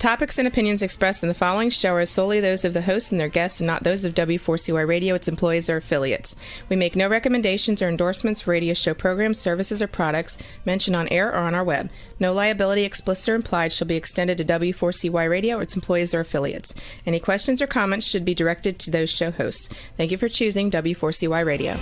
topics and opinions expressed in the following show are solely those of the hosts and their guests and not those of W4CY Radio, its employees, or affiliates. We make no recommendations or endorsements for radio show programs, services, or products mentioned on air or on our web. No liability, explicit or implied, shall be extended to W4CY Radio or its employees or affiliates. Any questions or comments should be directed to those show hosts. Thank you for choosing W4CY Radio.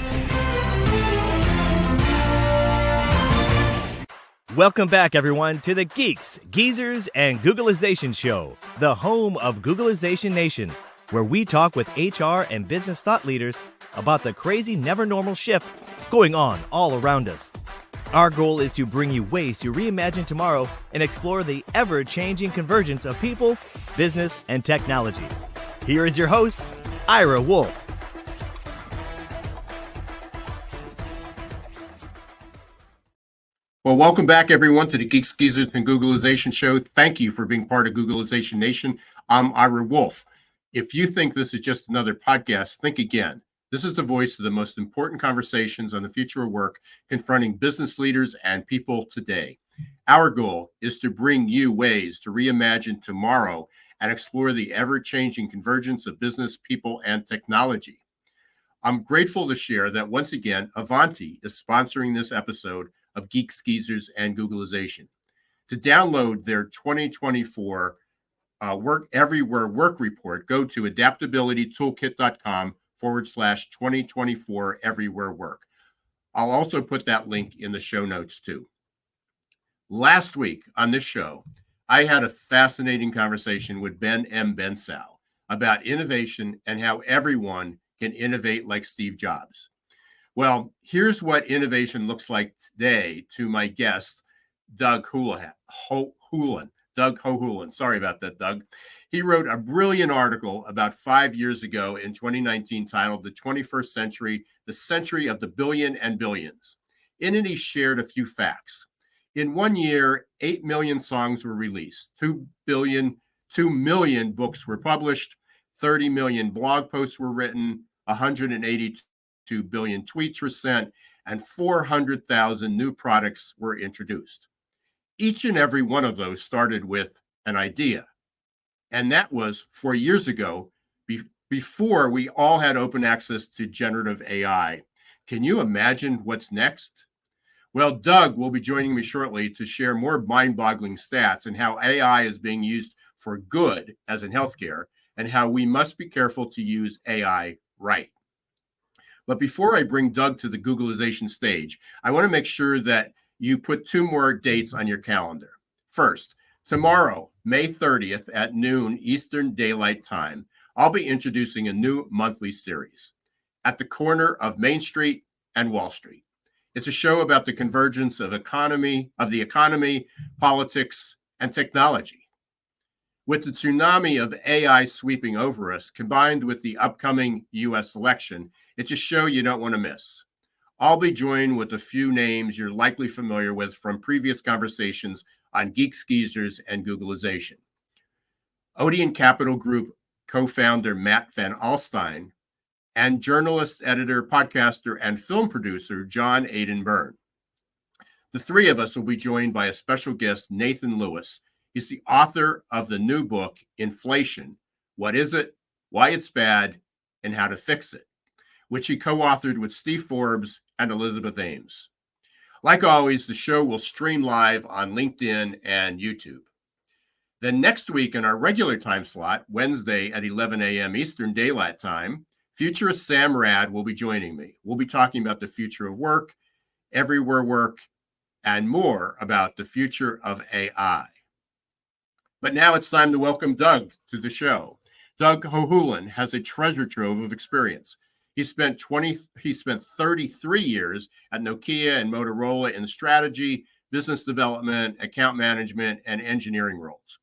Welcome back, everyone, to the Geeks, Geezers, and Googlization Show, the home of Googlization Nation, where we talk with HR and business thought leaders about the crazy, never normal shift going on all around us. Our goal is to bring you ways to reimagine tomorrow and explore the ever-changing convergence of people, business, and technology. Here is your host, Ira Wolf. Well, welcome back, everyone, to the Geeks, Geezers, and Googlization Show. Thank you for being part of Googlization Nation. I'm Ira Wolf. If you think this is just another podcast, think again. This is the voice of the most important conversations on the future of work confronting business leaders and people today. Our goal is to bring you ways to reimagine tomorrow and explore the ever-changing convergence of business, people, and technology. I'm grateful to share that once again, Avanti is sponsoring this episode of Geeks, Geezers, and Googlization. To download their 2024 Work Everywhere Work Report, go to adaptabilitytoolkit.com/2024 Everywhere Work. I'll also put that link in the show notes too. Last week on this show, I had a fascinating conversation with Ben M. Bensow about innovation and how everyone can innovate like Steve Jobs. Well, here's what innovation looks like today to my guest, Doug Hohulin. Doug Hohulin. Sorry about that, Doug. He wrote a brilliant article about 5 years ago in 2019 titled The 21st Century, the Century of the Billion and Billions. In it, he shared a few facts. In 1 year, 8 million songs were released, 2 million books were published, 30 million blog posts were written, 182 billion tweets were sent, and 400,000 new products were introduced. Each and every one of those started with an idea. And that was 4 years ago, before we all had open access to generative AI. Can you imagine what's next? Well, Doug will be joining me shortly to share more mind-boggling stats and how AI is being used for good, as in healthcare, and how we must be careful to use AI right. But before I bring Doug to the Googlization stage, I want to make sure that you put two more dates on your calendar. First, tomorrow, May 30th at noon Eastern Daylight Time, I'll be introducing a new monthly series, At the Corner of Main Street and Wall Street. It's a show about the convergence of the economy, politics, and technology. With the tsunami of AI sweeping over us, combined with the upcoming U.S. election, it's a show you don't want to miss. I'll be joined with a few names you're likely familiar with from previous conversations on Geeks, Geezers, and Googlization. Odeon Capital Group co-founder Matt Van Alstyne, and journalist, editor, podcaster, and film producer John Aidan Byrne. The three of us will be joined by a special guest, Nathan Lewis. He's the author of the new book, Inflation: What Is It, Why It's Bad, and How to Fix It, which he co-authored with Steve Forbes and Elizabeth Ames. Like always, the show will stream live on LinkedIn and YouTube. Then next week in our regular time slot, Wednesday at 11 a.m. Eastern Daylight Time, futurist Sam Rad will be joining me. We'll be talking about the future of work, everywhere work, and more about the future of AI. But now it's time to welcome Doug to the show. Doug Hohulin has a treasure trove of experience. He spent 33 years at Nokia and Motorola in strategy, business development, account management, and engineering roles.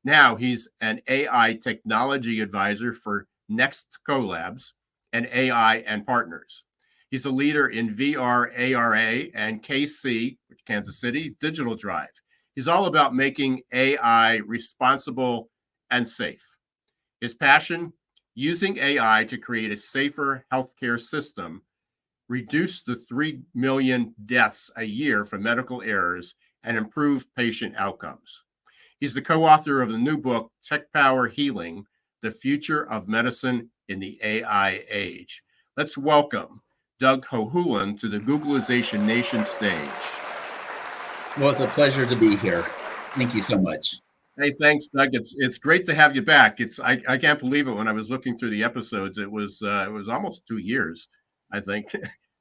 Now he's an AI technology advisor for Next Collabs and AI and Partners. He's a leader in VR, ARA, and KC, Kansas City, Digital Drive. He's all about making AI responsible and safe. His passion: using AI to create a safer healthcare system, reduce the 3 million deaths a year from medical errors, and improve patient outcomes. He's the co-author of the new book, Tech Power Healing, The Future of Medicine in the AI Age. Let's welcome Doug Hohulin to the Googlization Nation stage. Well, it's a pleasure to be here. Thank you so much. Hey, thanks, Doug. It's great to have you back. I can't believe it. When I was looking through the episodes, it was almost 2 years, I think.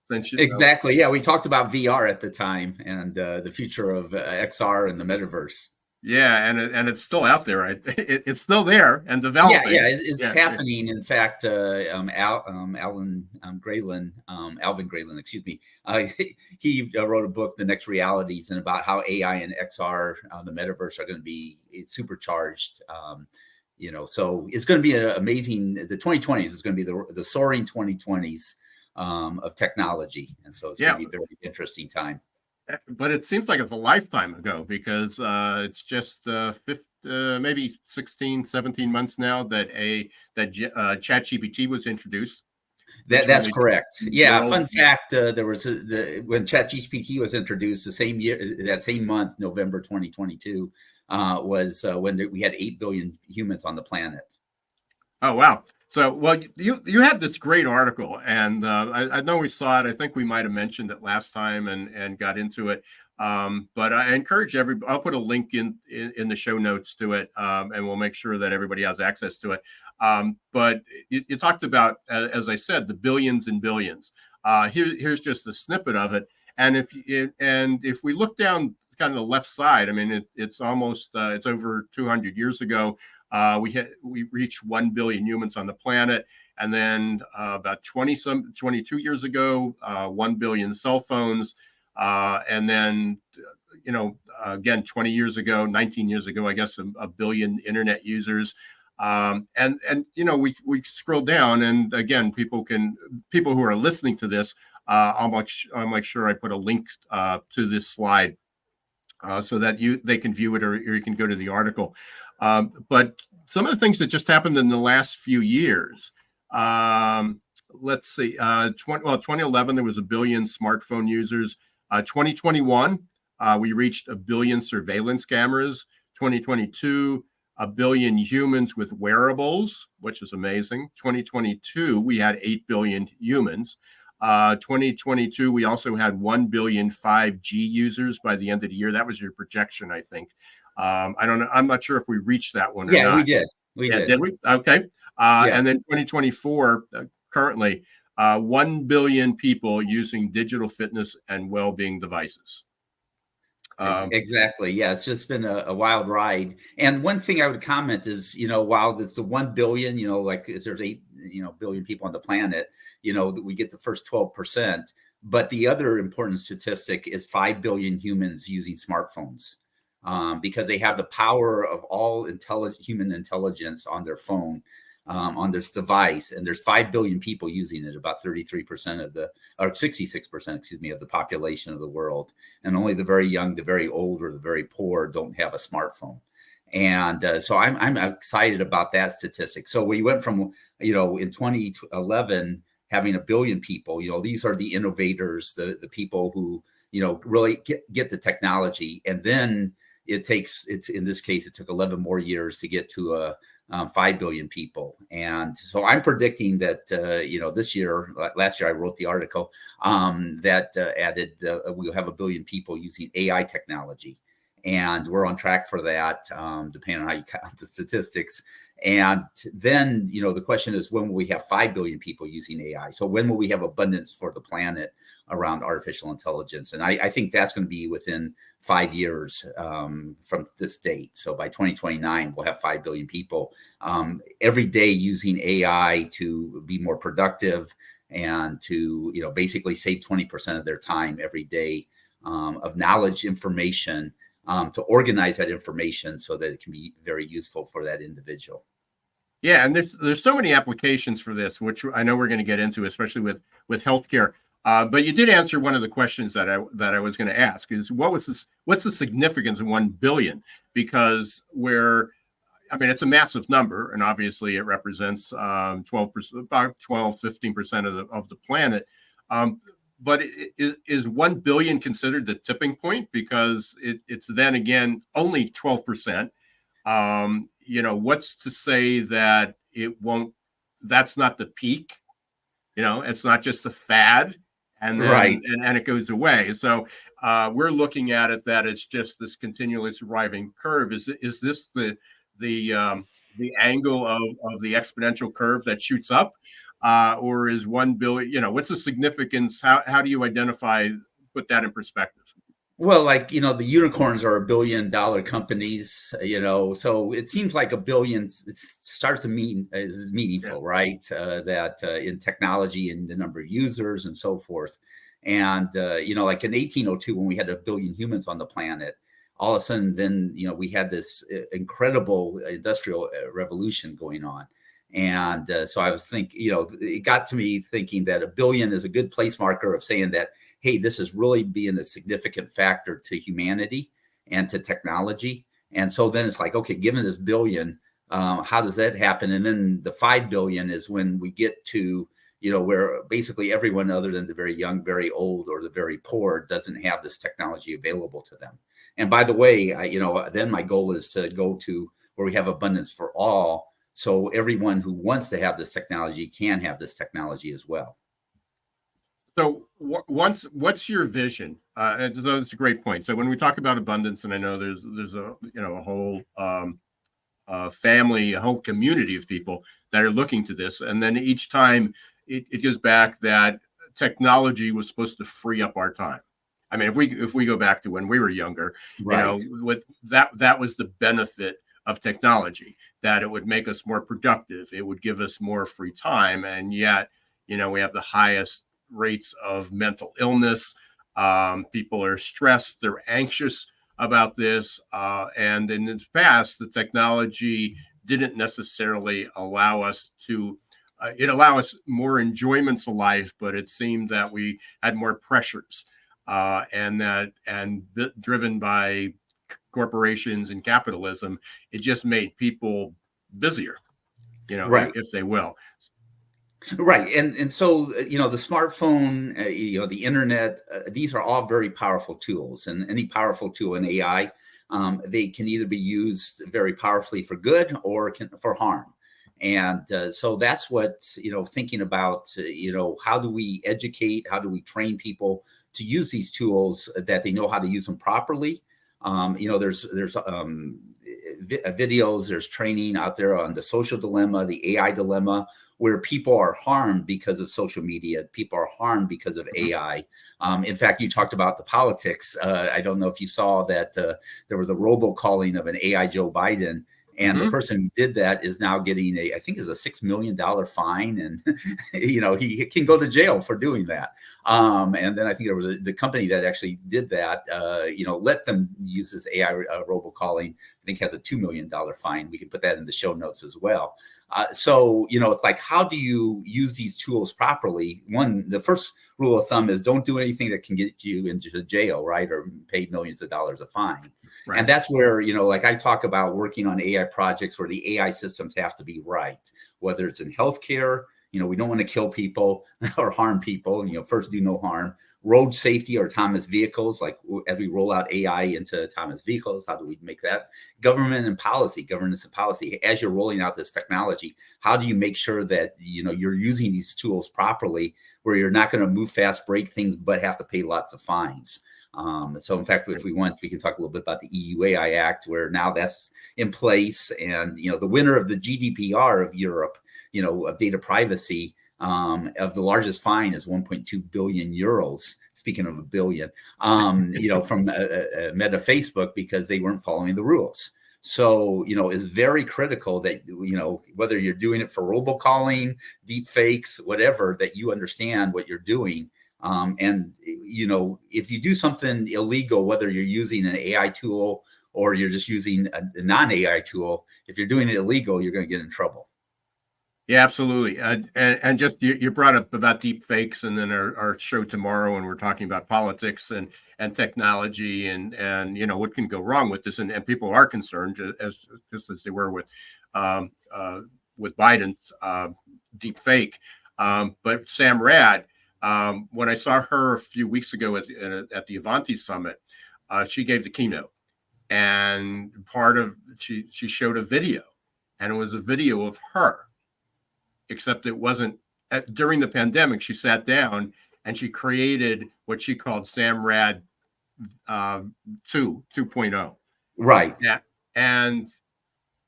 Since Exactly. Yeah, we talked about VR at the time and the future of XR and the metaverse. Yeah, and it's still out there, right? It's still there and developing. Yeah, it's happening. In fact, Alvin Graylin, excuse me, he wrote a book, The Next Realities, and about how AI and XR, the metaverse, are going to be supercharged. So it's going to be an amazing. The 2020s is going to be the soaring 2020s of technology, and so it's going to be a very interesting time. But it seems like it's a lifetime ago, because it's just maybe 16, 17 months now that ChatGPT was introduced. That's correct. Yeah, fun fact: there was when ChatGPT was introduced, that same month, November 2022, was when we had 8 billion humans on the planet. Oh wow! So, well, you had this great article, and I know we saw it. I think we might have mentioned it last time and got into it. But I encourage everybody. I'll put a link in the show notes to it, and we'll make sure that everybody has access to it. But you talked about, as I said, the billions and billions. Here's just a snippet of it. And if we look down kind of the left side, I mean, it's almost it's over 200 years ago. We reached 1 billion humans on the planet, and then about 22 years ago, 1 billion cell phones, and then again 20 years ago, 19 years ago, I guess, a billion internet users, and we scroll down, and again, people who are listening to this, I'll make sure I put a link to this slide so that they can view it, or you can go to the article. But some of the things that just happened in the last few years, let's see, 2011, there was 1 billion smartphone users. 2021, we reached 1 billion surveillance cameras. 2022, 1 billion humans with wearables, which is amazing. 2022, we had 8 billion humans. 2022, we also had 1 billion 5G users by the end of the year. That was your projection, I think. I don't know. I'm not sure if we reached that one or not. Yeah, we did. Did we? Okay. And then 2024, currently, 1 billion people using digital fitness and well-being devices. Exactly. Yeah, it's just been a wild ride. And one thing I would comment is, while it's the 1 billion, like there's 8, billion people on the planet, that we get the first 12%. But the other important statistic is 5 billion humans using smartphones. Because they have the power of all human intelligence on their phone, on this device, and there's 5 billion people using it, about 33% or 66%, excuse me, of the population of the world, and only the very young, the very old, or the very poor don't have a smartphone. And so I'm excited about that statistic. So we went from in 2011 having 1 billion people. These are the innovators, the people who really get the technology, and then in this case, it took 11 more years to get to 5 billion people. And so I'm predicting that, last year I wrote the article that added, we'll have 1 billion people using AI technology. And we're on track for that, depending on how you count the statistics. And then, the question is, when will we have 5 billion people using AI? So when will we have abundance for the planet around artificial intelligence? And I think that's going to be within 5 years from this date. So by 2029, we'll have 5 billion people every day using AI to be more productive and to, basically save 20% of their time every day of knowledge, information, to organize that information so that it can be very useful for that individual. Yeah, and there's so many applications for this, which I know we're going to get into, especially with healthcare. But you did answer one of the questions that I was going to ask, is what's the significance of 1 billion? Because it's a massive number, and obviously it represents 12%, about 15% of the planet. But is 1 billion considered the tipping point? Because it's then again only 12%. What's to say that it won't, that's not the peak, it's not just a fad and then, Right. and it goes away. So we're looking at it that it's just this continuously rising curve. Is this the angle of the exponential curve that shoots up? Or is 1 billion, what's the significance? How do you put that in perspective? Well, like, the unicorns are $1 billion companies, so it seems like a billion starts to mean is meaningful, Yeah. right? That in technology and the number of users and so forth. And, like in 1802, when we had 1 billion humans on the planet, all of a sudden, then, we had this incredible industrial revolution going on. And so I was thinking, it got to me thinking that 1 billion is a good place marker of saying that, hey, this is really being a significant factor to humanity and to technology. And so then it's like, okay, given this billion, how does that happen? And then the 5 billion is when we get to, where basically everyone other than the very young, very old, or the very poor doesn't have this technology available to them. And by the way, then my goal is to go to where we have abundance for all. So everyone who wants to have this technology can have this technology as well. So what's your vision? And so that's a great point. So when we talk about abundance, and I know there's a whole family, a whole community of people that are looking to this, and then each time it goes back that technology was supposed to free up our time. I mean, if we go back to when we were younger, Right. with that was the benefit of technology, that it would make us more productive, it would give us more free time, and yet we have the highest rates of mental illness. People are stressed, they're anxious about this, and in the past, the technology didn't necessarily allow us to. It allowed us more enjoyments of life, but it seemed that we had more pressures, driven by corporations and capitalism. It just made people busier, Right. if they will. Right. And so, the smartphone, the internet, these are all very powerful tools, and any powerful tool in AI, they can either be used very powerfully for good or for harm. And so that's what, thinking about, how do we educate, how do we train people to use these tools that they know how to use them properly? There's videos, there's training out there on the social dilemma, the AI dilemma, where people are harmed because of social media, people are harmed because of AI. In fact, you talked about the politics. I don't know if you saw that there was a robocalling of an AI Joe Biden. And the person who did that is now getting I think it's a $6 million fine. And, he can go to jail for doing that. And then I think there was the company that actually did that, let them use this AI robocalling, I think has a $2 million fine. We can put that in the show notes as well. So, it's like, how do you use these tools properly? The first rule of thumb is don't do anything that can get you into jail, right? Or pay millions of dollars of fine. Right. And that's where, like I talk about working on AI projects where the AI systems have to be right, whether it's in healthcare, we don't want to kill people or harm people, first do no harm. Road safety or autonomous vehicles, like as we roll out AI into autonomous vehicles, how do we make that? Governance and policy. As you're rolling out this technology, how do you make sure that, you're using these tools properly where you're not going to move fast, break things, but have to pay lots of fines? So in fact, if we want, we can talk a little bit about the EU AI Act, where now that's in place. And, the winner of the GDPR of Europe, of data privacy, of the largest fine is 1.2 billion euros. Speaking of a billion, from Meta Facebook, because they weren't following the rules. So, it's very critical that, whether you're doing it for robocalling, deep fakes, whatever, that you understand what you're doing. And, if you do something illegal, whether you're using an AI tool or you're just using a non-AI tool, if you're doing it illegal, you're going to get in trouble. Yeah, absolutely. And just you brought up about deep fakes, and then our show tomorrow, and we're talking about politics and technology and what can go wrong with this, and people are concerned just as they were with Biden's deep fake. But Sam Rad, when I saw her a few weeks ago at the Avanti Summit, she gave the keynote. and she showed a video, and it was a video of her, except it wasn't during the pandemic. She sat down and she created what she called SAMRAD 2.0. Right. Yeah. And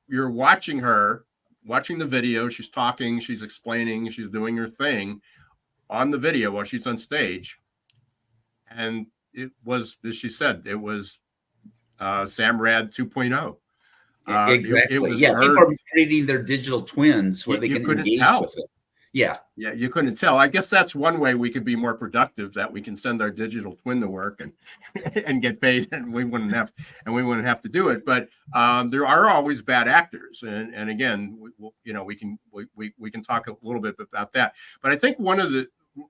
you're watching the video. She's talking, she's explaining, she's doing her thing on the video while she's on stage. And it was, as she said, it was SAMRAD 2.0. Exactly. It was yeah. her. People are creating their digital twins where they can engage tell. with it. Yeah. Yeah, you couldn't tell. I guess that's one way we could be more productive, that we can send our digital twin to work and get paid, and we wouldn't have to do it. But there are always bad actors, and again, we can talk a little bit about that. But I think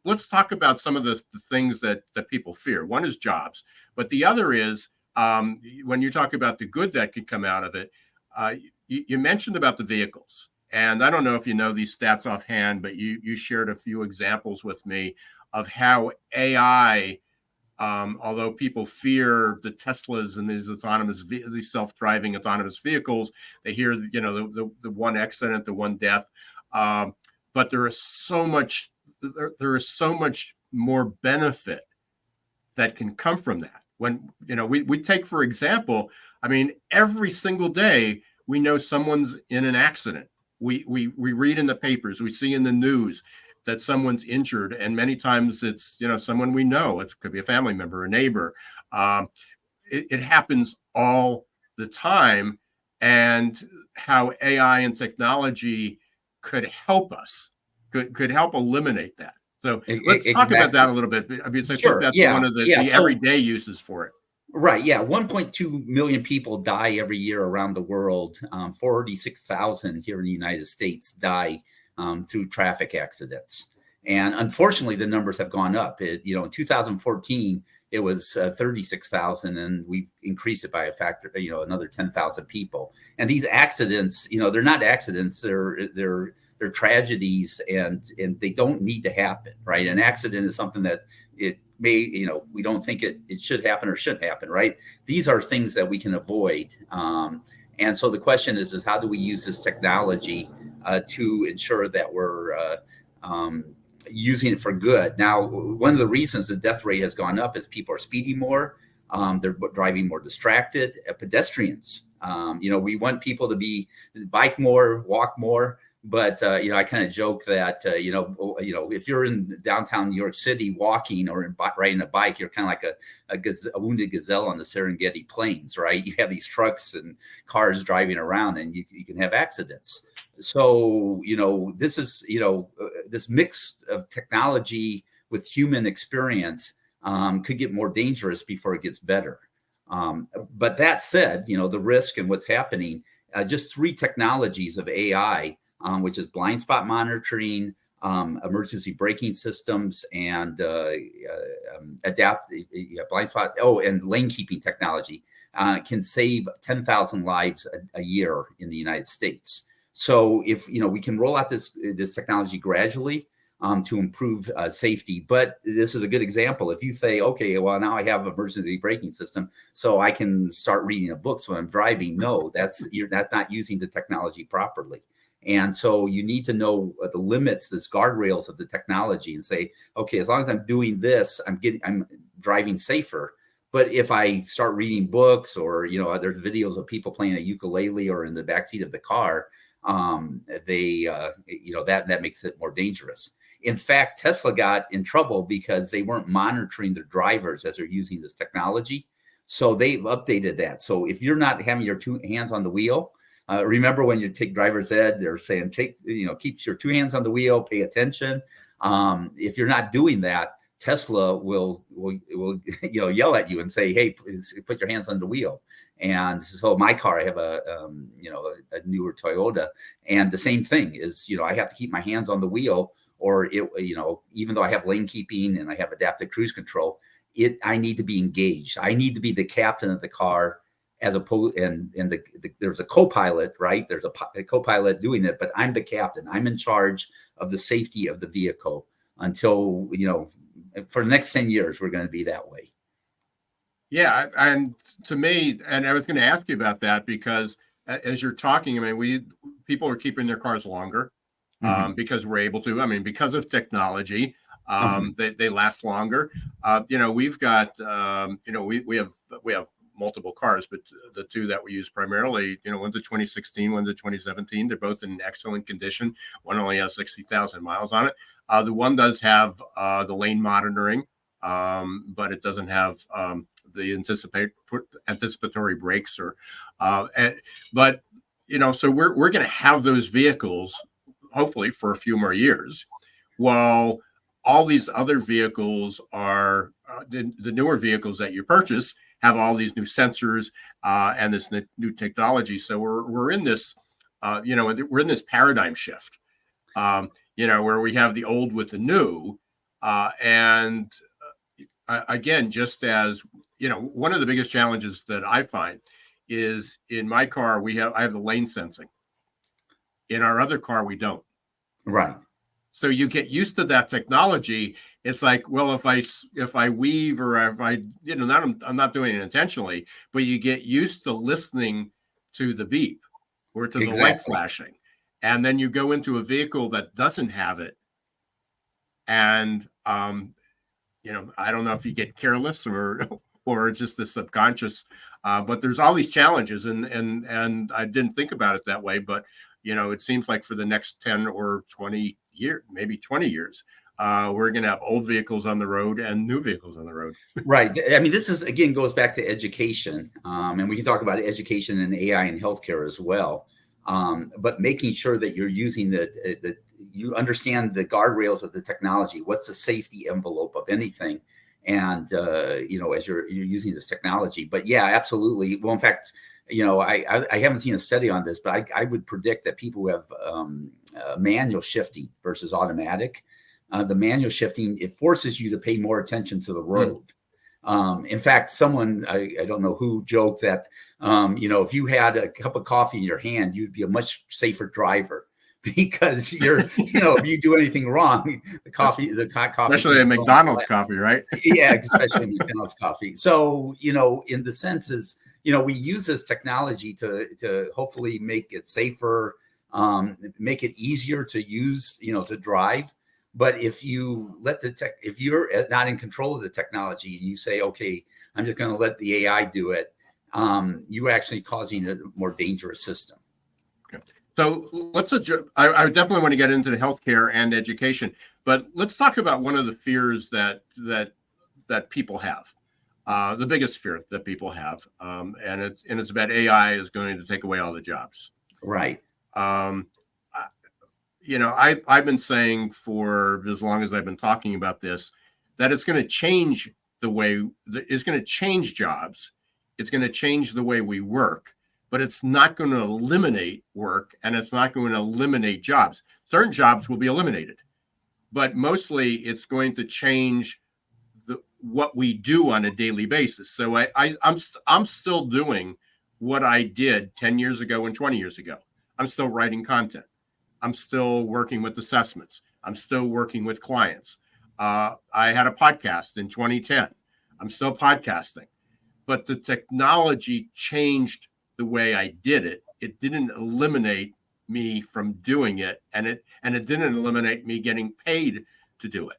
let's talk about some of the things that people fear. One is jobs, but the other is when you talk about the good that could come out of it. You mentioned about the vehicles. And I don't know if you know these stats offhand, but you shared a few examples with me of how AI, although people fear the Teslas and these self-driving autonomous vehicles, they hear the one accident, the one death, but there is so much more benefit that can come from that. When we take, for example, I mean, every single day we know someone's in an accident. We read in the papers, we see in the news that someone's injured, and many times it's someone we know. It could be a family member, a neighbor. It happens all the time, and how AI and technology could help us, could help eliminate that. So let's talk about that a little bit, because I think that's one of the everyday uses for it. Right. Yeah. 1.2 million people die every year around the world. 46,000 here in the United States die through traffic accidents. And unfortunately, the numbers have gone up. In 2014, it was 36,000, and we've increased it by a factor, another 10,000 people. And these accidents, they're not accidents. They're tragedies, and they don't need to happen. Right. An accident is something that we don't think it should happen or shouldn't happen, right? These are things that we can avoid. And so the question is how do we use this technology to ensure that we're using it for good? Now, one of the reasons the death rate has gone up is people are speeding more. They're driving more distracted. Pedestrians, we want people to bike more, walk more. But, I kind of joke that, if you're in downtown New York City walking or riding a bike, you're kind of like a wounded gazelle on the Serengeti plains, right? You have these trucks and cars driving around, and you can have accidents. So, this is, this mix of technology with human experience could get more dangerous before it gets better. But that said, the risk and what's happening, just 3 technologies of AI, which is blind spot monitoring, emergency braking systems, and blind spot. And lane keeping technology can save 10,000 lives a year in the United States. So if we can roll out this technology gradually to improve safety. But this is a good example. If you say, okay, well, now I have an emergency braking system, so I can start reading a book when I'm driving. No, that's not using the technology properly. And so you need to know the limits, the guardrails of the technology, and say, okay, as long as I'm doing this, I'm driving safer. But if I start reading books, or there's videos of people playing a ukulele or in the backseat of the car, that makes it more dangerous. In fact, Tesla got in trouble because they weren't monitoring their drivers as they're using this technology. So they've updated that. So if you're not having your 2 hands on the wheel, remember when you take driver's ed, they're saying keep your 2 hands on the wheel, pay attention. If you're not doing that, Tesla will yell at you and say, hey, put your hands on the wheel. And so my car, I have a newer Toyota, and the same thing is, I have to keep my hands on the wheel, or even though I have lane keeping and I have adaptive cruise control, I need to be engaged. I need to be the captain of the car, as opposed, and there's a co-pilot, right? There's a co-pilot doing it, but I'm the captain. I'm in charge of the safety of the vehicle until, for the next 10 years, we're going to be that way. Yeah, and to me, and I was going to ask you about that because as you're talking, I mean, people are keeping their cars longer Hmm. because we're able to. I mean, because of technology, Hmm. they last longer. We've got, we have multiple cars, but the two that we use primarily, one's a 2016, one's a 2017. They're both in excellent condition. One only has 60,000 miles on it. The one does have the lane monitoring, but it doesn't have the anticipatory brakes but so we're going to have those vehicles hopefully for a few more years, while all these other vehicles are the newer vehicles that you purchase have all these new sensors and this new technology. So we're in this we're in this paradigm shift, where we have the old with the new, and again, just as one of the biggest challenges that I find is in my car, I have the lane sensing. In our other car, we don't. Right. So you get used to that technology. It's like, well, if I weave or if I, I'm not doing it intentionally, but you get used to listening to the beep or to the light Exactly. flashing. And then you go into a vehicle that doesn't have it. And I don't know if you get careless or it's just the subconscious, but there's all these challenges, and I didn't think about it that way, but it seems like for the next 10 or 20 years, maybe 20 years, we're going to have old vehicles on the road and new vehicles on the road. Right. I mean, this is again goes back to education, and we can talk about education and AI and healthcare as well. But making sure that you're using you understand the guardrails of the technology. What's the safety envelope of anything? And as you're using this technology. But yeah, absolutely. Well, in fact, I haven't seen a study on this, but I would predict that people who have manual shifting versus automatic, the manual shifting, it forces you to pay more attention to the road. In fact, someone, I don't know who, joked that, if you had a cup of coffee in your hand, you'd be a much safer driver because if you do anything wrong, the coffee, especially a McDonald's coffee, right? Yeah, especially McDonald's coffee. So, in the sense is, we use this technology to hopefully make it safer, make it easier to use, to drive. But if you if you're not in control of the technology and you say, okay, I'm just going to let the AI do it, you're actually causing a more dangerous system. Okay. So I definitely want to get into the healthcare and education, but let's talk about one of the fears that people have. The biggest fear that people have, and it's about AI is going to take away all the jobs. Right. I've been saying for as long as I've been talking about this, that it's going to change it's going to change jobs. It's going to change the way we work, but it's not going to eliminate work, and it's not going to eliminate jobs. Certain jobs will be eliminated, but mostly it's going to change what we do on a daily basis. So I'm still doing what I did 10 years ago and 20 years ago. I'm still writing content. I'm still working with assessments. I'm still working with clients. I had a podcast in 2010. I'm still podcasting, but the technology changed the way I did it. It didn't eliminate me from doing it, and it didn't eliminate me getting paid to do it.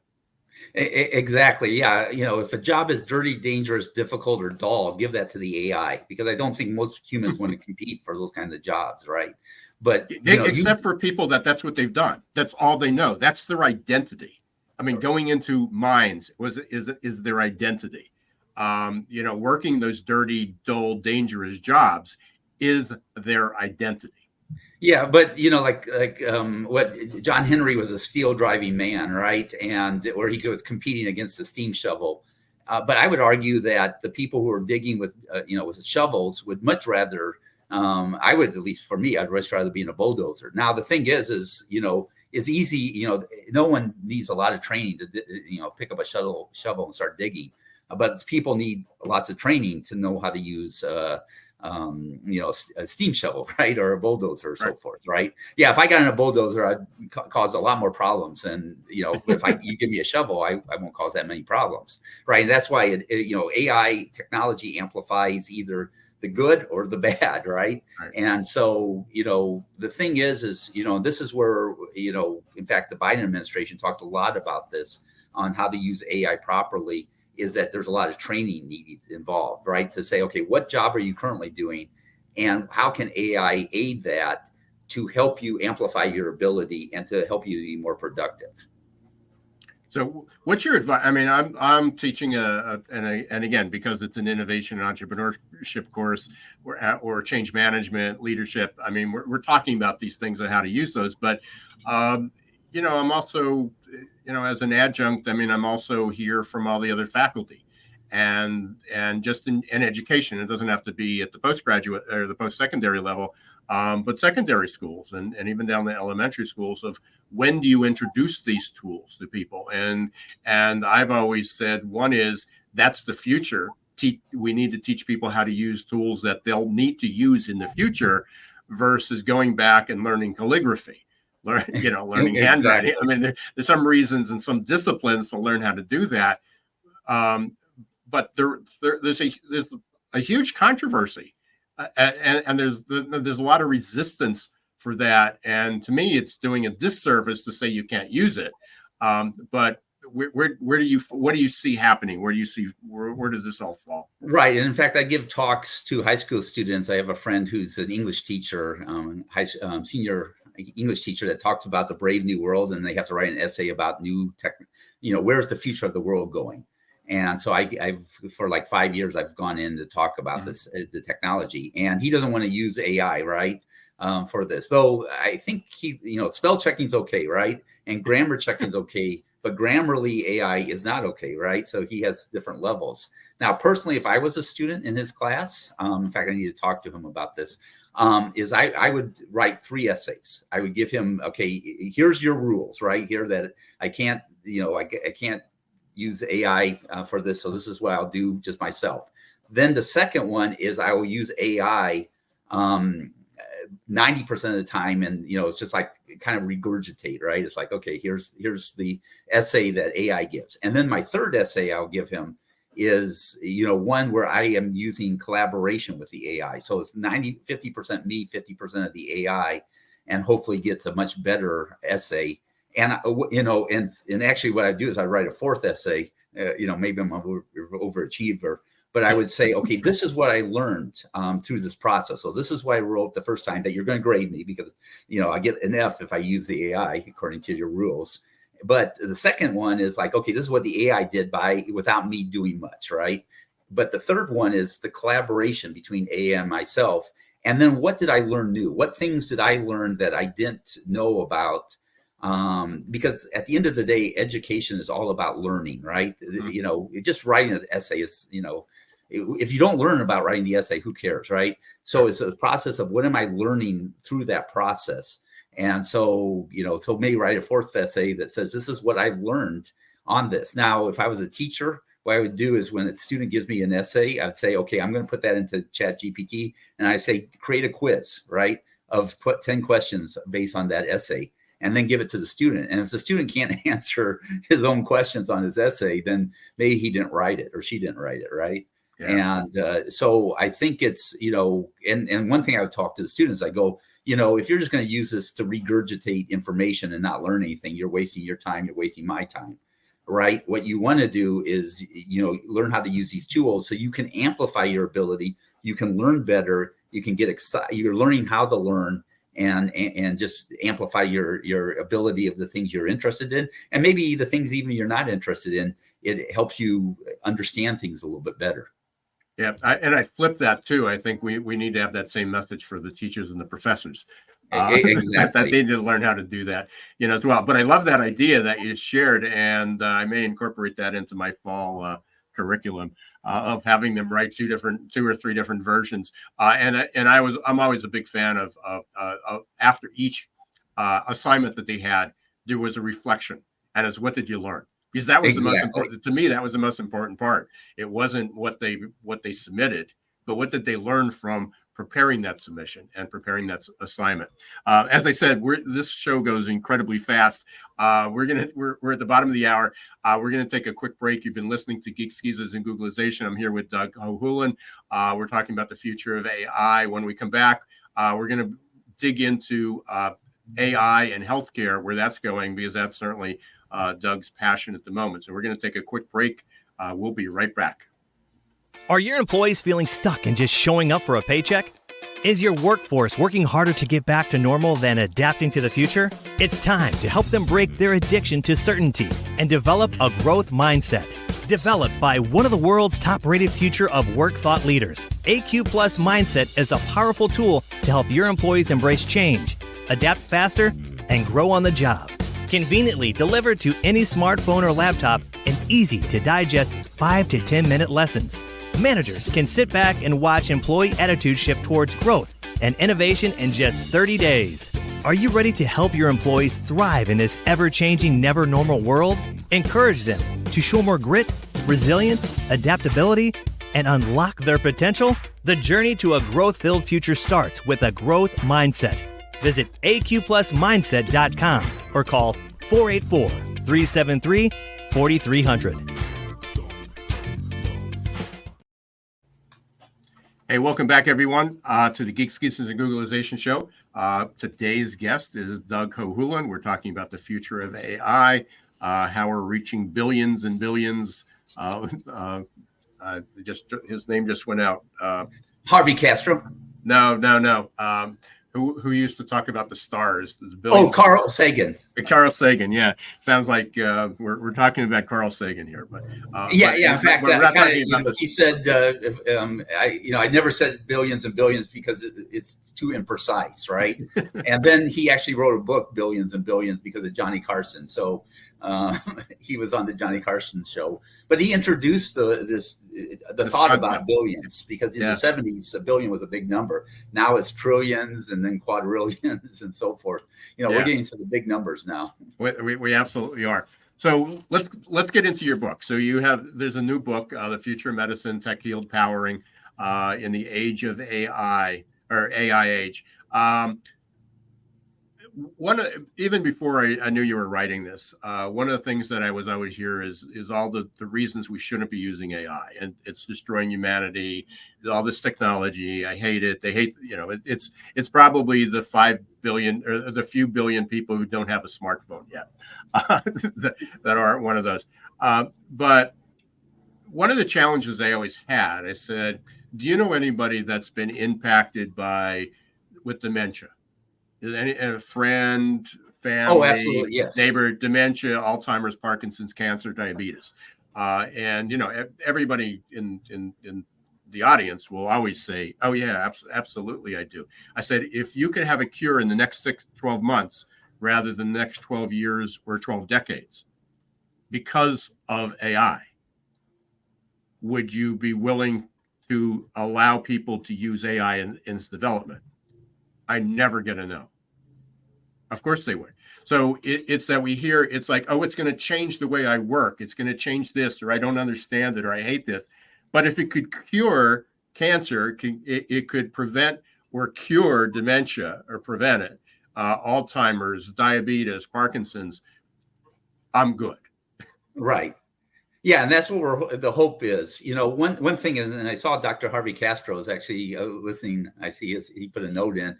Exactly. Yeah. If a job is dirty, dangerous, difficult, or dull, give that to the AI, because I don't think most humans want to compete for those kinds of jobs. Right. But except for people that's what they've done. That's all they know. That's their identity. I mean, going into mines is their identity. Working those dirty, dull, dangerous jobs is their identity. Yeah, but what John Henry was a steel driving man, right? And where he was competing against the steam shovel. But I would argue that the people who are digging with shovels would much rather. I would, at least for me, I'd much rather be in a bulldozer. Now the thing is it's easy. No one needs a lot of training to pick up a shovel and start digging. But people need lots of training to know how to use a steam shovel, right, or a bulldozer, or so Right. forth, right? Yeah, if I got in a bulldozer, I'd cause a lot more problems, and if you give me a shovel, I won't cause that many problems, right? And that's why AI technology amplifies either the good or the bad, right? Right. And so the thing is this is where in fact the Biden administration talks a lot about this on how to use AI properly. Is that there's a lot of training needed involved, right? To say, okay, what job are you currently doing, and how can AI aid that to help you amplify your ability and to help you be more productive? So what's your advice? I mean, I'm teaching and again, because it's an innovation and entrepreneurship course or change management, leadership. I mean, we're talking about these things and how to use those. But, I'm also, as an adjunct, I mean, I'm also here from all the other faculty and just in education. It doesn't have to be at the postgraduate or the post-secondary level, but secondary schools and even down the elementary schools of when do you introduce these tools to people? And I've always said one is that's the future. We need to teach people how to use tools that they'll need to use in the future versus going back and learning calligraphy, learning handwriting. I mean, there's some reasons and some disciplines to learn how to do that. But there's a huge controversy, and there's a lot of resistance for that. And to me, it's doing a disservice to say you can't use it. But what do you see happening? Where does this all fall? Right. And in fact, I give talks to high school students. I have a friend who's an English teacher, senior English teacher, that talks about the brave new world, and they have to write an essay about new tech, where's the future of the world going? And so I've for like 5 years, I've gone in to talk about this, the technology, and he doesn't want to use AI, right? For this, though, I think spell checking is okay, right? And grammar checking is okay, but Grammarly AI is not okay, right? So he has different levels. Now, personally, if I was a student in his class, in fact, I need to talk to him about this, is I would write 3 essays. I would give him, okay, here's your rules, right? Here that I can't, I can't use AI for this. So this is what I'll do just myself. Then the second one is I will use AI 90% of the time. And, it's just like kind of regurgitate, right? It's like, okay, here's the essay that AI gives. And then my third essay I'll give him is, one where I am using collaboration with the AI. So it's 50% me, 50% of the AI, and hopefully get a much better essay. And, and actually what I do is I write a 4th essay, maybe I'm an overachiever, but I would say, okay, this is what I learned through this process. So this is what I wrote the first time, that you're going to grade me because, I get an F if I use the AI according to your rules. But the second one is like, okay, this is what the AI did without me doing much, right? But the third one is the collaboration between AI and myself. And then what did I learn new? What things did I learn that I didn't know about? Because at the end of the day, education is all about learning, right? Just writing an essay is, if you don't learn about writing the essay, who cares, right? So it's a process of what am I learning through that process? And so, so maybe write a 4th essay that says, this is what I've learned on this. Now, if I was a teacher, what I would do is when a student gives me an essay, I'd say, okay, I'm going to put that into ChatGPT. And I say, create a quiz, right? Of 10 questions based on that essay, and then give it to the student. And if the student can't answer his own questions on his essay, then maybe he didn't write it or she didn't write it, right? Yeah. And so I think it's, and one thing I would talk to the students, I go, if you're just going to use this to regurgitate information and not learn anything, you're wasting your time, you're wasting my time, right? What you want to do is, learn how to use these tools so you can amplify your ability, you can learn better, you can get excited, you're learning how to learn, and just amplify your ability of the things you're interested in, and maybe the things even you're not interested in. It helps you understand things a little bit better. Yeah, I flip that too. I think we need to have that same message for the teachers and the professors. Exactly. That they need to learn how to do that, as well. But I love that idea that you shared, and I may incorporate that into my fall curriculum of having them write 2 or 3 different versions. I'm always a big fan of after each assignment that they had, there was a reflection, and it's what did you learn? Because that was the most important to me. That was the most important part. It wasn't what they submitted, but what did they learn from preparing that submission and preparing that assignment? As I said, this show goes incredibly fast. We're at the bottom of the hour. We're going to take a quick break. You've been listening to Geeks, Geezers, and Googlization. I'm here with Doug Hohulin. We're talking about the future of AI. When we come back, we're going to dig into AI and healthcare, where that's going, because that's certainly Doug's passion at the moment. So we're going to take a quick break. We'll be right back. Are your employees feeling stuck and just showing up for a paycheck? Is your workforce working harder to get back to normal than adapting to the future? It's time to help them break their addiction to certainty and develop a growth mindset. Developed by one of the world's top-rated future of work thought leaders, AQ Plus Mindset is a powerful tool to help your employees embrace change, adapt faster, and grow on the job. Conveniently delivered to any smartphone or laptop and easy to digest 5 to 10 minute lessons. Managers can sit back and watch employee attitude shift towards growth and innovation in just 30 days. Are you ready to help your employees thrive in this ever-changing, never-normal world? Encourage them to show more grit, resilience, adaptability, and unlock their potential? The journey to a growth-filled future starts with a growth mindset. Visit aqplusmindset.com or call 484-373-4300. Hey, welcome back, everyone, to the Geeks, Geezers, and Googlization show. Today's guest is Doug Hohulin. We're talking about the future of AI, how we're reaching billions and billions. His name just went out. Harvey Castro. No. Who used to talk about the stars? The billions. Oh, Carl Sagan. Carl Sagan, yeah. Sounds like we're talking about Carl Sagan here, but yeah. In fact, he said, I never said billions and billions because it's too imprecise, right? And then he actually wrote a book, Billions and Billions, because of Johnny Carson. So he was on the Johnny Carson show, but he introduced the thought about billions, because in the 70s, a billion was a big number. Now it's trillions and then quadrillions and so forth. We're getting to the big numbers now. We absolutely are. So let's get into your book. So there's a new book, The Future of Medicine, Tech Healed Powering in the Age of AI, or AI Age. Even before I knew you were writing this, one of the things that I was always hear is all the reasons we shouldn't be using AI, and it's destroying humanity. All this technology, I hate it. They hate, it's probably the 5 billion or the few billion people who don't have a smartphone yet that aren't one of those. But one of the challenges I always had, I said, do you know anybody that's been impacted with dementia? A friend, family, absolutely, yes. Neighbor, dementia, Alzheimer's, Parkinson's, cancer, diabetes, and everybody in the audience will always say, "Oh yeah, absolutely, I do." I said, if you could have a cure in the next 12 months rather than the next 12 years or 12 decades because of AI, would you be willing to allow people to use AI in its development? I never get a no. Of course they would. So it's that we hear, it's like, oh, it's going to change the way I work. It's going to change this, or I don't understand it, or I hate this. But if it could cure cancer, it could prevent or cure dementia, or prevent it, Alzheimer's, diabetes, Parkinson's, I'm good. Right. Yeah, and that's what the hope is. One thing, and I saw Dr. Harvey Castro is actually listening. I see he put a note in.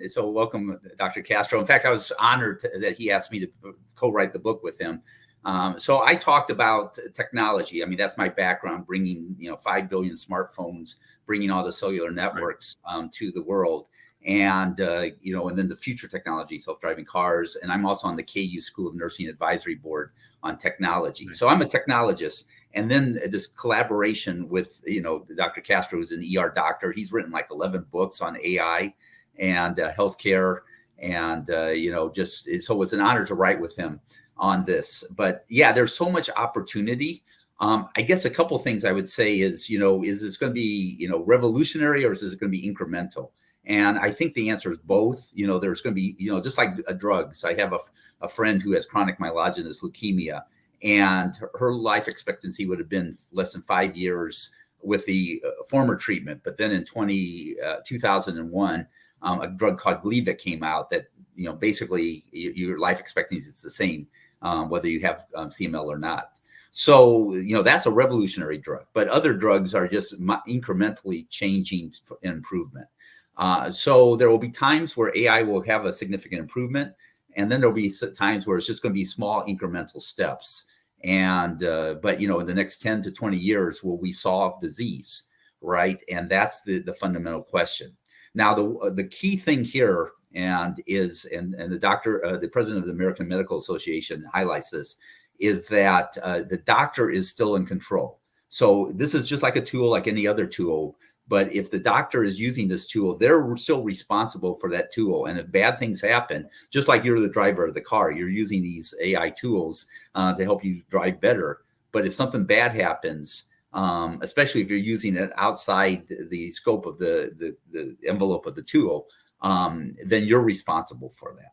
So welcome, Dr. Castro. In fact, I was honored that he asked me to co-write the book with him. So I talked about technology. I mean, that's my background, bringing 5 billion smartphones, bringing all the cellular networks to the world. And, and then the future technology, self-driving cars. And I'm also on the KU School of Nursing Advisory Board on technology. So I'm a technologist. And then this collaboration with, Dr. Castro, who's an ER doctor. He's written like 11 books on AI and healthcare. And, so it was an honor to write with him on this. But yeah, there's so much opportunity. I guess a couple of things I would say is, is this going to be, revolutionary, or is this going to be incremental? And I think the answer is both. There's going to be, just like drugs. I have a friend who has chronic myelogenous leukemia, and her life expectancy would have been less than 5 years with the former treatment. But then in 2001, a drug called Gleevec came out that, basically your life expectancy is the same, whether you have CML or not. So, that's a revolutionary drug, but other drugs are just incrementally changing improvement. So there will be times where AI will have a significant improvement, and then there'll be times where it's just going to be small incremental steps. And, but, in the next 10 to 20 years, will we solve disease? Right. And that's the fundamental question. Now, the key thing here and the president of the American Medical Association highlights this, is that the doctor is still in control. So this is just like a tool, like any other tool. But if the doctor is using this tool, they're still responsible for that tool. And if bad things happen, just like you're the driver of the car, you're using these AI tools to help you drive better. But if something bad happens, especially if you're using it outside the scope of the envelope of the tool, then you're responsible for that.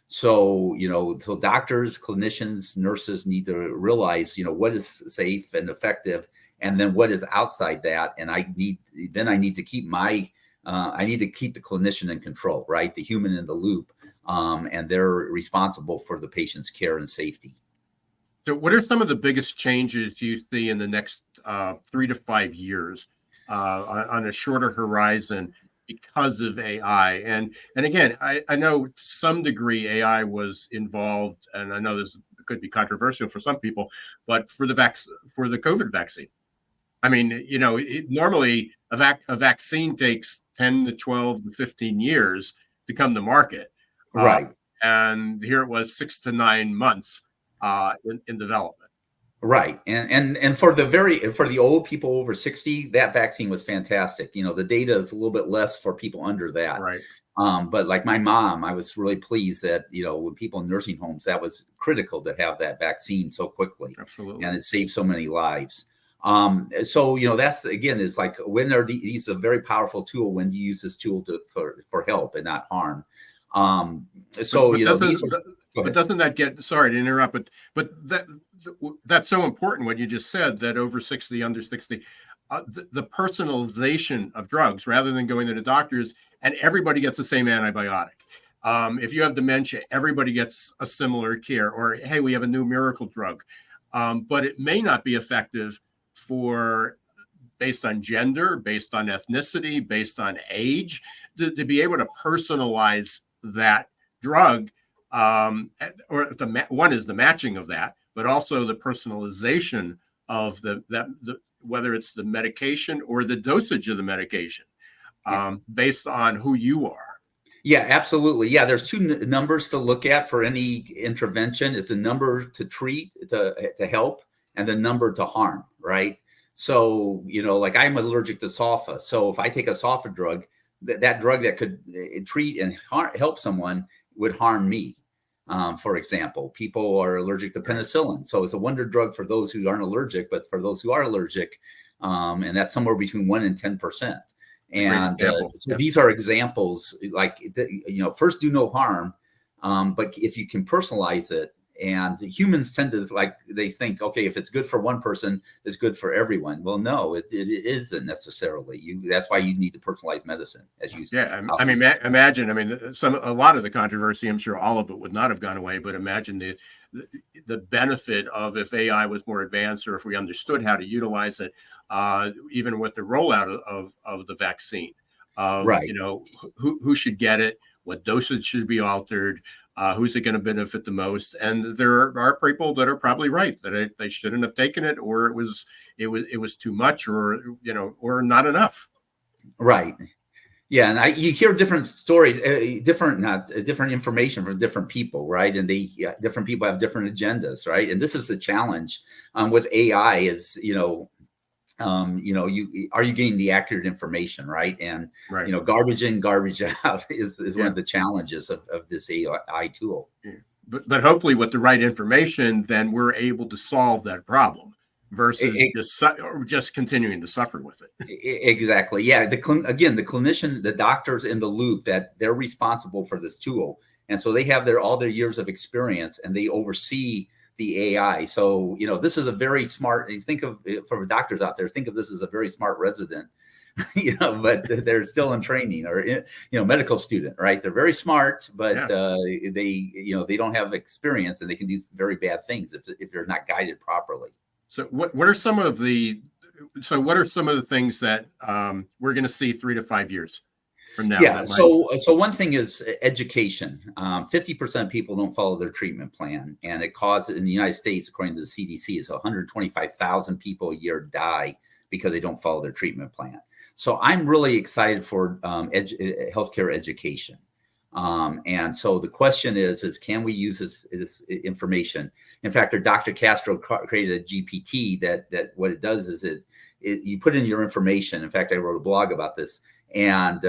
So, so doctors, clinicians, nurses need to realize, what is safe and effective, and then what is outside that. And I need to keep the clinician in control, right? The human in the loop, and they're responsible for the patient's care and safety. So what are some of the biggest changes you see in the next 3 to 5 years on a shorter horizon because of AI? And again, I know to some degree AI was involved, and I know this could be controversial for some people, but for the COVID vaccine. I mean, normally a vaccine takes 10 to 12 to 15 years to come to market. Right. And here it was 6 to 9 months in development. Right. And for the old people over 60, that vaccine was fantastic. The data is a little bit less for people under that. Right. But like my mom, I was really pleased that, when people in nursing homes, that was critical to have that vaccine so quickly. Absolutely. And it saved so many lives. So, that's, again, it's like, when are these a very powerful tool, when you use this tool for help and not harm. But doesn't that get, sorry to interrupt, but that's so important what you just said, that over 60, under 60, the personalization of drugs, rather than going to the doctors and everybody gets the same antibiotic. If you have dementia, everybody gets a similar care, or, hey, we have a new miracle drug. But it may not be effective based on gender, based on ethnicity, based on age, to be able to personalize that drug. One is the matching of that, but also the personalization of whether it's the medication or the dosage of the medication, based on who you are. Yeah, absolutely. Yeah, there's two numbers to look at for any intervention. It's the number to treat, to help, and the number to harm, right? So, like I'm allergic to sulfa. So if I take a sulfa drug, that drug that could treat and help someone would harm me. For example, people are allergic to penicillin. So it's a wonder drug for those who aren't allergic, but for those who are allergic, and that's somewhere between 1% and 10%. And so these are examples, like, first do no harm. But if you can personalize it, and humans tend to, they think, okay, if it's good for one person, it's good for everyone. Well, no, it isn't necessarily. That's why you need to personalize medicine, as you said. Yeah, I mean, imagine. I mean, a lot of the controversy, I'm sure all of it would not have gone away. But imagine the benefit of if AI was more advanced, or if we understood how to utilize it, even with the rollout of the vaccine. Right. Who should get it? What dosage should be altered? Who's it going to benefit the most? And there are people that are probably right that they shouldn't have taken it, or it was too much, or or not enough. Right. Yeah, and you hear different stories, different information from different people, right? And different people have different agendas, right? And this is the challenge with AI is, are you getting the accurate information, right? And right. Garbage in, garbage out is one of the challenges of this AI tool. Yeah. But hopefully, with the right information, then we're able to solve that problem versus just continuing to suffer with it. Exactly. Yeah. The clinician, the doctors in the loop, that they're responsible for this tool, and so they have all their years of experience, and they oversee the AI. So, this is a very smart, you think of, for doctors out there, think of this as a very smart resident, but they're still in training, or, medical student, right? They're very smart, but they don't have experience, and they can do very bad things if they're not guided properly. So what are some of the things that we're going to see 3 to 5 years from now? Yeah. So one thing is education. 50% of people don't follow their treatment plan, and it causes, in the United States, according to the CDC, is 125,000 people a year die because they don't follow their treatment plan. So I'm really excited for healthcare education. And so the question is can we use this information? In fact, Dr. Castro created a GPT that what it does is it you put in your information. In fact, I wrote a blog about this. And,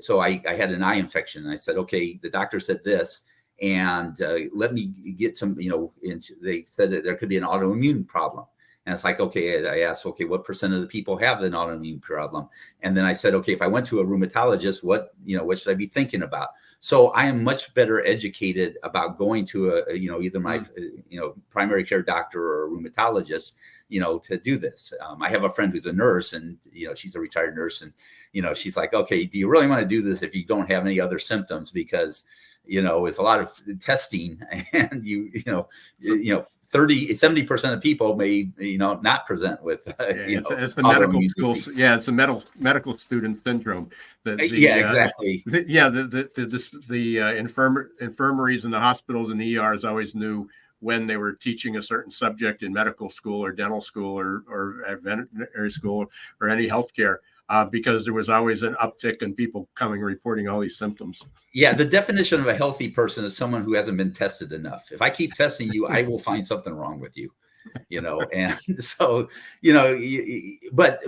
so I had an eye infection, and I said, okay, the doctor said this, and let me get some, and they said that there could be an autoimmune problem. And it's like, okay, I asked, okay, what % of the people have an autoimmune problem? And then I said, okay, if I went to a rheumatologist, what should I be thinking about? So I am much better educated about going to either my, primary care doctor or a rheumatologist, to do this. I have a friend who's a nurse, and, she's a retired nurse, and, she's like, okay, do you really want to do this if you don't have any other symptoms? Because, it's a lot of testing, and 70% of people may, not present with, it's the medical school. Disease. Yeah. It's a medical student syndrome. Exactly. The infirmaries and the hospitals and the ERs always knew when they were teaching a certain subject in medical school or dental school or veterinary school or any healthcare, because there was always an uptick in people coming reporting all these symptoms. Yeah, the definition of a healthy person is someone who hasn't been tested enough. If I keep testing you, I will find something wrong with you. And so, but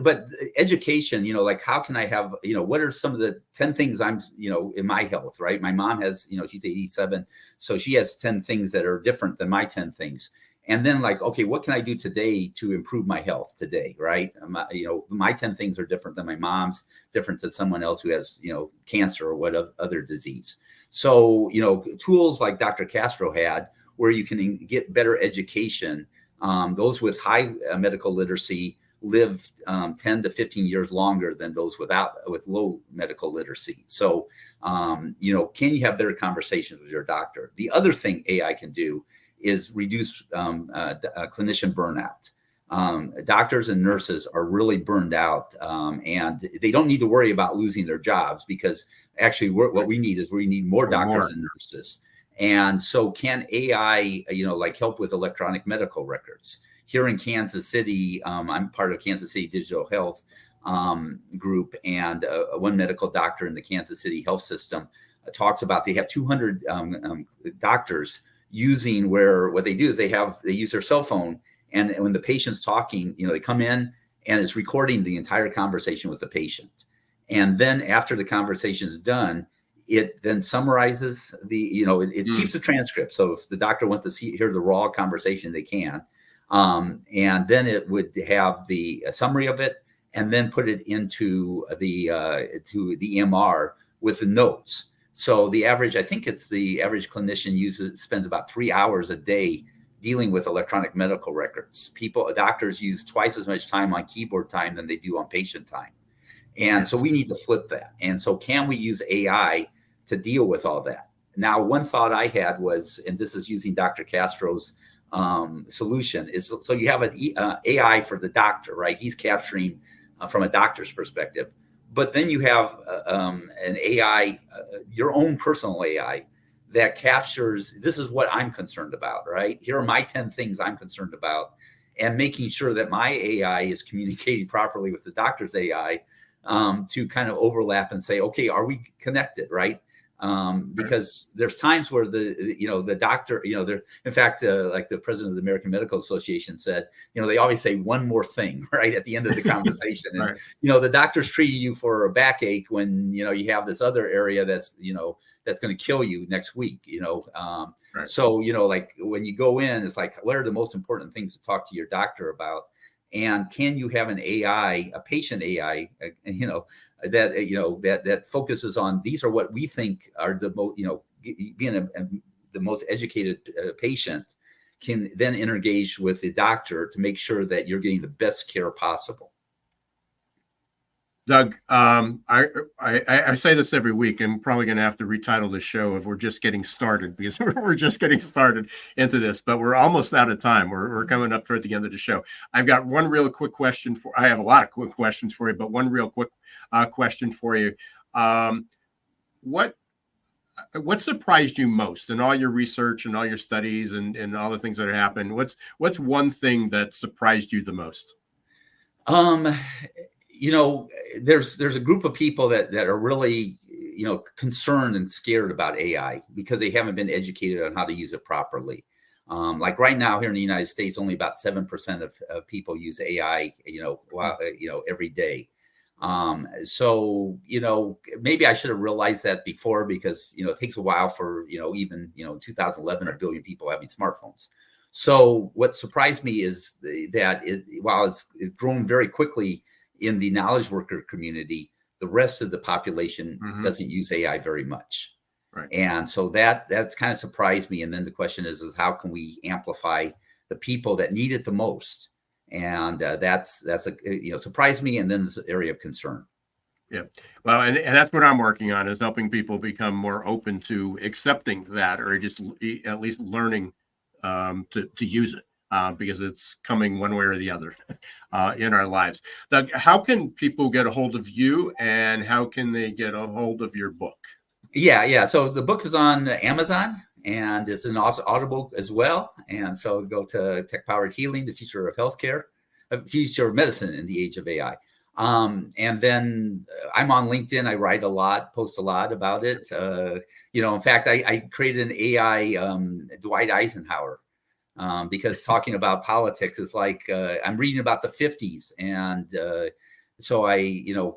education, like, how can I have, what are some of the 10 things I'm, in my health, right? My mom has, she's 87. So she has 10 things that are different than my 10 things. And then, like, okay, what can I do today to improve my health today, right? My 10 things are different than my mom's, different than someone else who has, cancer or what other disease. So, tools like Dr. Castro had, where you can get better education. Those with high medical literacy live 10 to 15 years longer than those with low medical literacy. So, can you have better conversations with your doctor? The other thing AI can do is reduce clinician burnout. Doctors and nurses are really burned out, and they don't need to worry about losing their jobs, because actually what we need more doctors and nurses. And so can AI, help with electronic medical records? Here in Kansas City, I'm part of Kansas City Digital Health group, and one medical doctor in the Kansas City health system talks about they have 200 doctors using, where what they do is they use their cell phone, and when the patient's talking, they come in and it's recording the entire conversation with the patient. And then after the conversation is done, it then summarizes it keeps a transcript. So if the doctor wants to hear the raw conversation, they can. And then it would have the summary of it, and then put it into the EMR with the notes. So the average clinician spends about 3 hours a day dealing with electronic medical records. Doctors use twice as much time on keyboard time than they do on patient time. And so we need to flip that. And so can we use AI to deal with all that? Now, one thought I had was, and this is using Dr. Castro's solution, is so you have an AI for the doctor, right? He's capturing from a doctor's perspective. But then you have an AI, your own personal AI, that captures, this is what I'm concerned about, right? Here are my 10 things I'm concerned about, and making sure that my AI is communicating properly with the doctor's AI to kind of overlap and say, okay, are we connected, right? Because there's times where the doctor, in fact, like the president of the American Medical Association said, they always say one more thing, right, at the end of the conversation. And, right. The doctor's treating you for a backache when, you have this other area that's going to kill you next week, Right. So, like when you go in, it's like, what are the most important things to talk to your doctor about? And can you have an AI, a patient AI, that focuses on, these are what we think are the most, being the most educated patient, can then engage with the doctor to make sure that you're getting the best care possible. Doug, I say this every week. I'm probably going to have to retitle the show if we're just getting started, because we're just getting started into this, but we're almost out of time. We're coming up toward the end of the show. I've got one real quick question I have a lot of quick questions for you, but one real quick question for you. What surprised you most in all your research and all your studies and all the things that have happened? What's one thing that surprised you the most? There's a group of people that are really, concerned and scared about AI because they haven't been educated on how to use it properly. Like right now here in the United States, only about 7% of people use AI, every day. So, maybe I should have realized that before, because, it takes a while for, even, 2011, 1 billion people having smartphones. So what surprised me is that while it's grown very quickly in the knowledge worker community, the rest of the population doesn't use AI very much. Right. And so that's kind of surprised me. And then the question is how can we amplify the people that need it the most? And that's surprised me. And then this area of concern. Yeah. Well, and that's what I'm working on, is helping people become more open to accepting that, or just at least learning to use it. Because it's coming one way or the other in our lives. Doug, how can people get a hold of you, and how can they get a hold of your book? Yeah. So the book is on Amazon, and it's an Audible as well. And so go to Tech Powered Healing, the future of healthcare, future of medicine in the age of AI. And then I'm on LinkedIn. I write a lot, post a lot about it. In fact, I created an AI Dwight Eisenhower. Because talking about politics is like I'm reading about the 50s. And so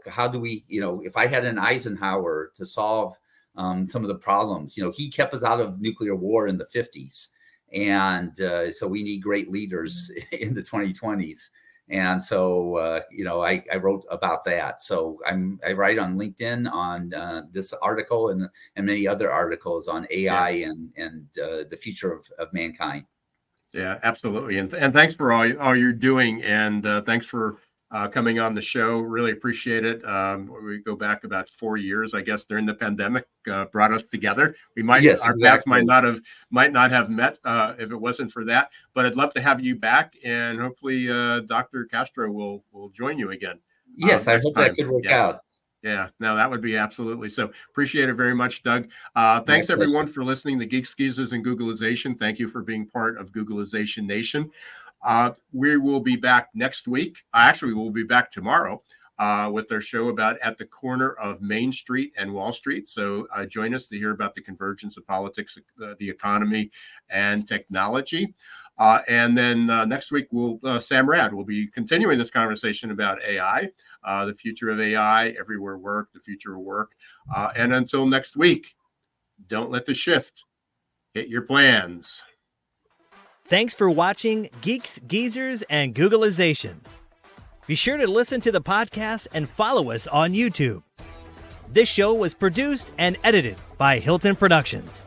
how do we, if I had an Eisenhower to solve some of the problems, he kept us out of nuclear war in the 50s. And so we need great leaders in the 2020s. And so, I wrote about that. So I write on LinkedIn on this article and many other articles on AI and the future of mankind. Yeah, absolutely. And thanks for all you're doing. And thanks for coming on the show. Really appreciate it. We go back about 4 years, I guess, during the pandemic, brought us together. Our paths might not have met if it wasn't for that. But I'd love to have you back, and hopefully Dr. Castro will join you again. Yes, I hope that could work out. Yeah, no, that would be absolutely. So appreciate it very much, Doug. Thanks everyone for listening to Geeks, Geezers, and Googlization. Thank you for being part of Googlization Nation. We will be back next week. Actually, we'll be back tomorrow with our show about At the Corner of Main Street and Wall Street. So join us to hear about the convergence of politics, the economy, and technology. And then next week, Sam Rad will be continuing this conversation about AI. The future of AI, everywhere work, the future of work. And until next week, don't let the shift hit your plans. Thanks for watching Geeks, Geezers, and Googlization. Be sure to listen to the podcast and follow us on YouTube. This show was produced and edited by Hilton Productions.